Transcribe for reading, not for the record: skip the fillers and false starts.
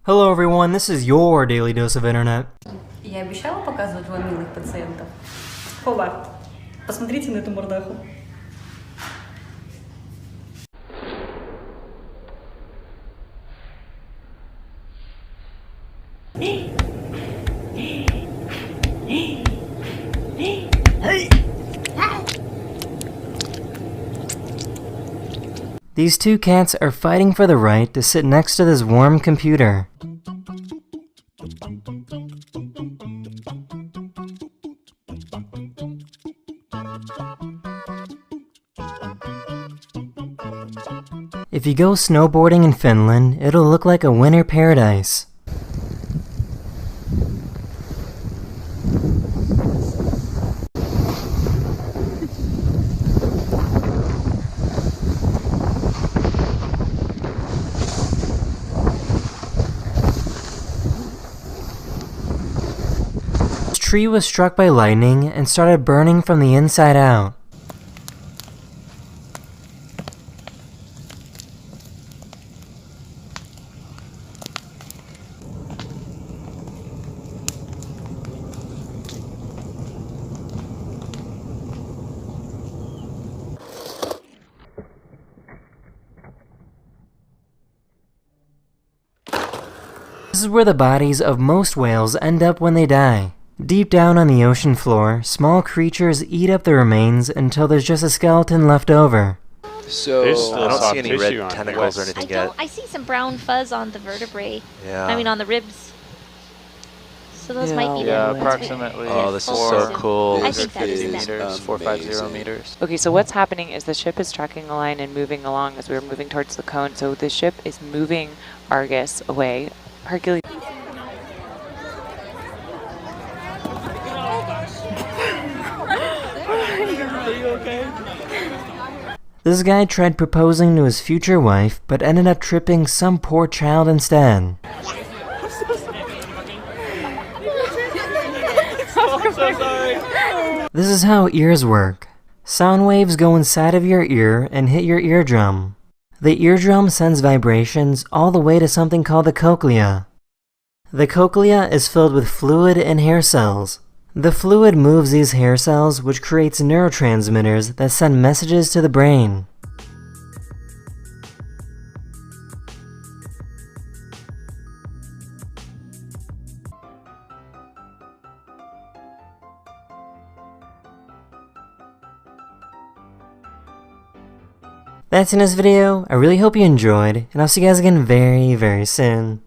Hello everyone, this is your daily dose of internet. Я обещала показывать вам милых пациентов. Хоба, посмотрите на эту мордаху. These two cats are fighting for the right to sit next to this warm computer. If you go snowboarding in Finland, it'll look like a winter paradise. This tree was struck by lightning and started burning from the inside out. This is where the bodies of most whales end up when they die. Deep down on the ocean floor, small creatures eat up the remains until there's just a skeleton left over. So There's still I don't soft see any tissue red on tentacles here. or anything I don't. yet. I see some brown fuzz on the vertebrae. Yeah. I mean, on the ribs. So those might be Yeah, them. approximately. Oh, this is full so zoom. cool. I think that is them. meters, 450 meters. Okay, so what's happening is the ship is tracking a line and moving along as we're moving towards the cone. So the ship is moving Argus away. Hercules. This guy tried proposing to his future wife, but ended up tripping some poor child instead. This is how ears work. Sound waves go inside of your ear and hit your eardrum. The eardrum sends vibrations all the way to something called the cochlea. The cochlea is filled with fluid and hair cells. The fluid moves these hair cells, which creates neurotransmitters that send messages to the brain. That's in this video. I really hope you enjoyed, and I'll see you guys again very, very soon.